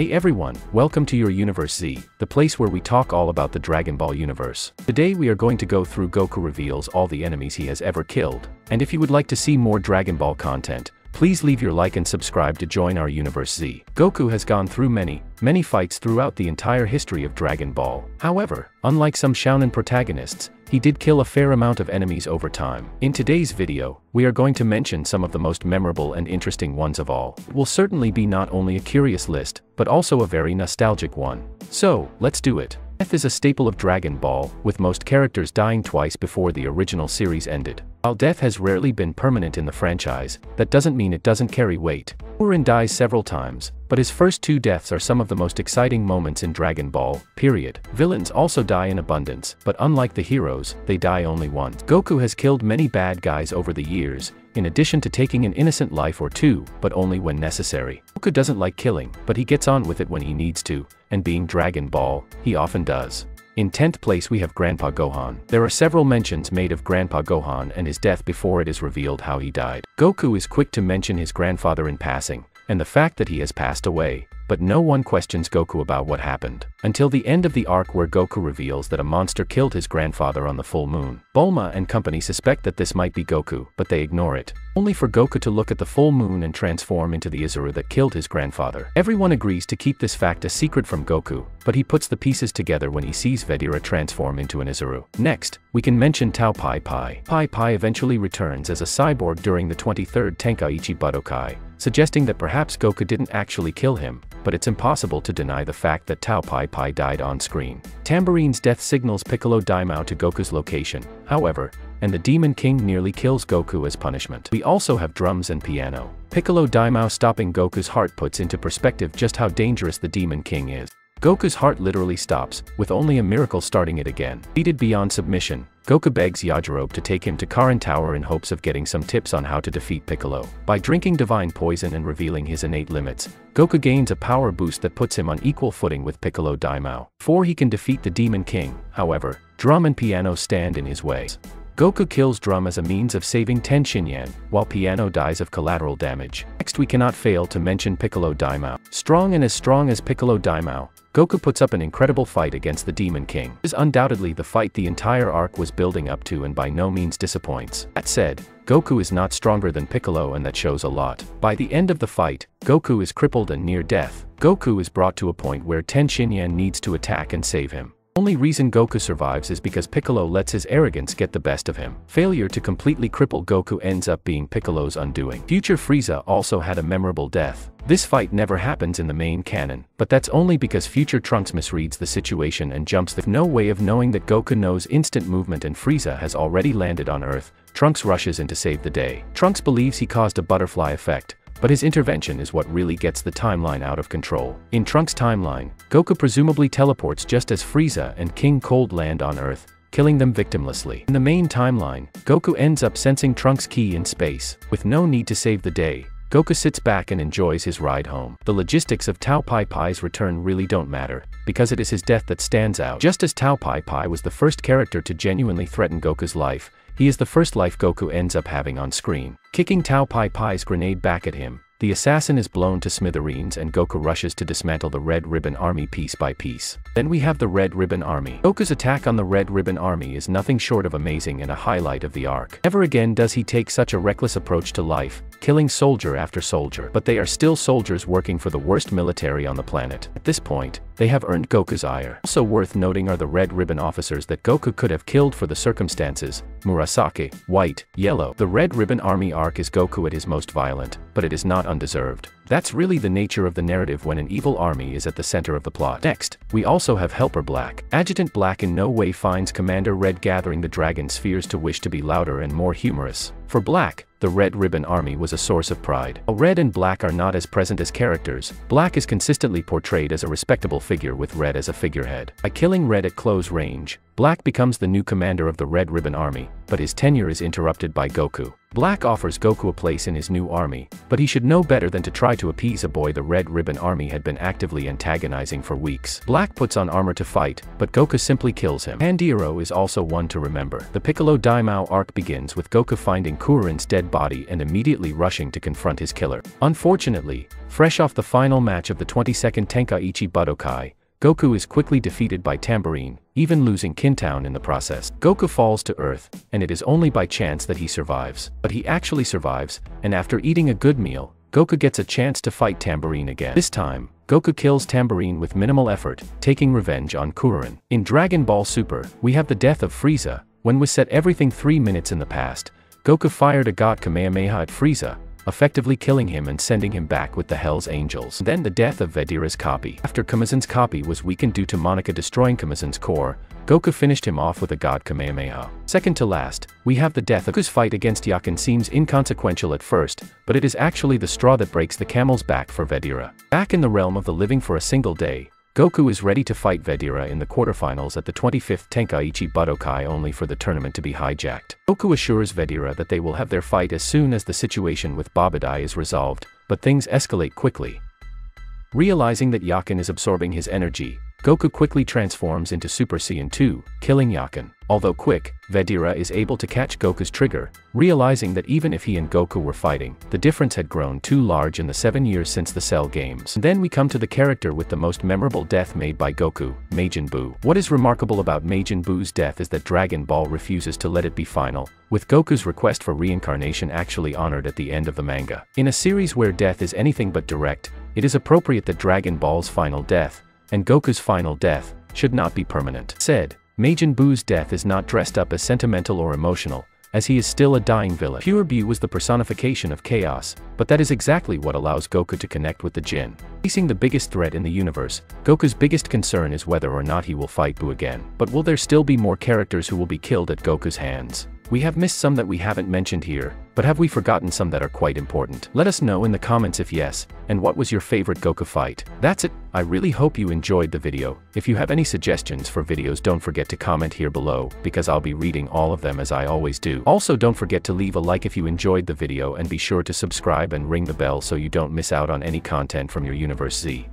Hey everyone, welcome to your Universe Z, the place where we talk all about the Dragon Ball universe. Today we are going to go through Goku reveals all the enemies he has ever killed, and if you would like to see more Dragon Ball content, please leave your like and subscribe to join our Universe Z. Goku has gone through many fights throughout the entire history of Dragon Ball. However, unlike some shounen protagonists, he did kill a fair amount of enemies over time. In today's video, we are going to mention some of the most memorable and interesting ones of all. It will certainly be not only a curious list, but also a very nostalgic one. So, let's do it. Death is a staple of Dragon Ball, with most characters dying twice before the original series ended. While death has rarely been permanent in the franchise, that doesn't mean it doesn't carry weight. Gurren dies several times, but his first two deaths are some of the most exciting moments in Dragon Ball, period. Villains also die in abundance, but unlike the heroes, they die only once. Goku has killed many bad guys over the years, in addition to taking an innocent life or two, but only when necessary. Goku doesn't like killing, but he gets on with it when he needs to, and being Dragon Ball, he often does. In 10th place we have Grandpa Gohan. There are several mentions made of Grandpa Gohan and his death before it is revealed how he died. Goku is quick to mention his grandfather in passing, and the fact that he has passed away, but no one questions Goku about what happened. Until the end of the arc where Goku reveals that a monster killed his grandfather on the full moon. Bulma and company suspect that this might be Goku, but they ignore it. Only for Goku to look at the full moon and transform into the Izuru that killed his grandfather. Everyone agrees to keep this fact a secret from Goku, but he puts the pieces together when he sees Vegeta transform into an Izuru. Next, we can mention Tao Pai Pai. Pai Pai eventually returns as a cyborg during the 23rd Tenkaichi Budokai, suggesting that perhaps Goku didn't actually kill him, but it's impossible to deny the fact that Tao Pai Pai died on screen. Tamborine's death signals Piccolo Daimao to Goku's location, however, and the Demon King nearly kills Goku as punishment. We also have drums and piano. Piccolo Daimao stopping Goku's heart puts into perspective just how dangerous the Demon King is. Goku's heart literally stops, with only a miracle starting it again. Defeated beyond submission, Goku begs Yajirobe to take him to Karin Tower in hopes of getting some tips on how to defeat Piccolo. By drinking divine poison and revealing his innate limits, Goku gains a power boost that puts him on equal footing with Piccolo Daimao. Before he can defeat the Demon King, however, drum and piano stand in his way. Goku kills Drum as a means of saving Ten Shinyan, while Piano dies of collateral damage. Next we cannot fail to mention Piccolo Daimao. Strong as Piccolo Daimao, Goku puts up an incredible fight against the Demon King. It is undoubtedly the fight the entire arc was building up to and by no means disappoints. That said, Goku is not stronger than Piccolo and that shows a lot. By the end of the fight, Goku is crippled and near death. Goku is brought to a point where Ten Shinyan needs to attack and save him. The only reason Goku survives is because Piccolo lets his arrogance get the best of him. Failure to completely cripple Goku ends up being Piccolo's undoing. Future Frieza also had a memorable death. This fight never happens in the main canon, but that's only because future Trunks misreads the situation and jumps with no way of knowing that Goku knows instant movement and Frieza has already landed on Earth. Trunks rushes in to save the day. Trunks believes he caused a butterfly effect, but his intervention is what really gets the timeline out of control. In Trunks' timeline, Goku presumably teleports just as Frieza and King Cold land on Earth, killing them victimlessly. In the main timeline, Goku ends up sensing Trunks' ki in space. With no need to save the day, Goku sits back and enjoys his ride home. The logistics of Tao Pai Pai's return really don't matter, because it is his death that stands out. Just as Tao Pai Pai was the first character to genuinely threaten Goku's life, he is the first life Goku ends up having on screen. Kicking Tao Pai Pai's grenade back at him, the assassin is blown to smithereens and Goku rushes to dismantle the Red Ribbon Army piece by piece. Then we have the Red Ribbon Army. Goku's attack on the Red Ribbon Army is nothing short of amazing and a highlight of the arc. Never again does he take such a reckless approach to life, killing soldier after soldier. But they are still soldiers working for the worst military on the planet. At this point, they have earned Goku's ire. Also worth noting are the Red Ribbon officers that Goku could have killed for the circumstances: Murasaki, White, Yellow. The Red Ribbon Army arc is Goku at his most violent, but it is not undeserved. That's really the nature of the narrative when an evil army is at the center of the plot. Next, we also have Helper Black. Adjutant Black in no way finds Commander Red gathering the Dragon Spheres to wish to be louder and more humorous. For Black, the Red Ribbon Army was a source of pride. While Red and Black are not as present as characters, Black is consistently portrayed as a respectable figure with Red as a figurehead. By killing Red at close range, Black becomes the new commander of the Red Ribbon Army, but his tenure is interrupted by Goku. Black offers Goku a place in his new army, but he should know better than to try to appease a boy the Red Ribbon Army had been actively antagonizing for weeks. Black puts on armor to fight, but Goku simply kills him. Tanjiro is also one to remember. The Piccolo Daimao arc begins with Goku finding Kuririn's dead body and immediately rushing to confront his killer. Unfortunately, fresh off the final match of the 22nd Tenkaichi Budokai, Goku is quickly defeated by Tambourine, even losing Kintown in the process. Goku falls to Earth, and it is only by chance that he survives. But he actually survives, and after eating a good meal, Goku gets a chance to fight Tambourine again. This time, Goku kills Tambourine with minimal effort, taking revenge on Kuririn. In Dragon Ball Super, we have the death of Frieza. When we set everything 3 minutes in the past, Goku fired a God Kamehameha at Frieza, effectively killing him and sending him back with the Hell's Angels. Then the death of Vegeta's copy. After Kamisen's copy was weakened due to Monica destroying Kamisen's core, Goku finished him off with a God Kamehameha. Second to last, we have the death of Goku's fight against Yakin seems inconsequential at first, but it is actually the straw that breaks the camel's back for Vegeta. Back in the realm of the living for a single day, Goku is ready to fight Vegeta in the quarterfinals at the 25th Tenkaichi Budokai only for the tournament to be hijacked. Goku assures Vegeta that they will have their fight as soon as the situation with Babidai is resolved, but things escalate quickly. Realizing that Yakin is absorbing his energy, Goku quickly transforms into Super Saiyan 2, killing Yakin. Although quick, Vegeta is able to catch Goku's trigger, realizing that even if he and Goku were fighting, the difference had grown too large in the 7 years since the Cell games. And then we come to the character with the most memorable death made by Goku, Majin Buu. What is remarkable about Majin Buu's death is that Dragon Ball refuses to let it be final, with Goku's request for reincarnation actually honored at the end of the manga. In a series where death is anything but direct, it is appropriate that Dragon Ball's final death, and Goku's final death, should not be permanent. Said, Majin Buu's death is not dressed up as sentimental or emotional, as he is still a dying villain. Pure Buu was the personification of chaos, but that is exactly what allows Goku to connect with the Jin. Facing the biggest threat in the universe, Goku's biggest concern is whether or not he will fight Buu again. But will there still be more characters who will be killed at Goku's hands? We have missed some that we haven't mentioned here, but have we forgotten some that are quite important? Let us know in the comments if yes, and what was your favorite Goku fight? That's it, I really hope you enjoyed the video. If you have any suggestions for videos, don't forget to comment here below, because I'll be reading all of them as I always do. Also, don't forget to leave a like if you enjoyed the video and be sure to subscribe and ring the bell so you don't miss out on any content from your Universe Z.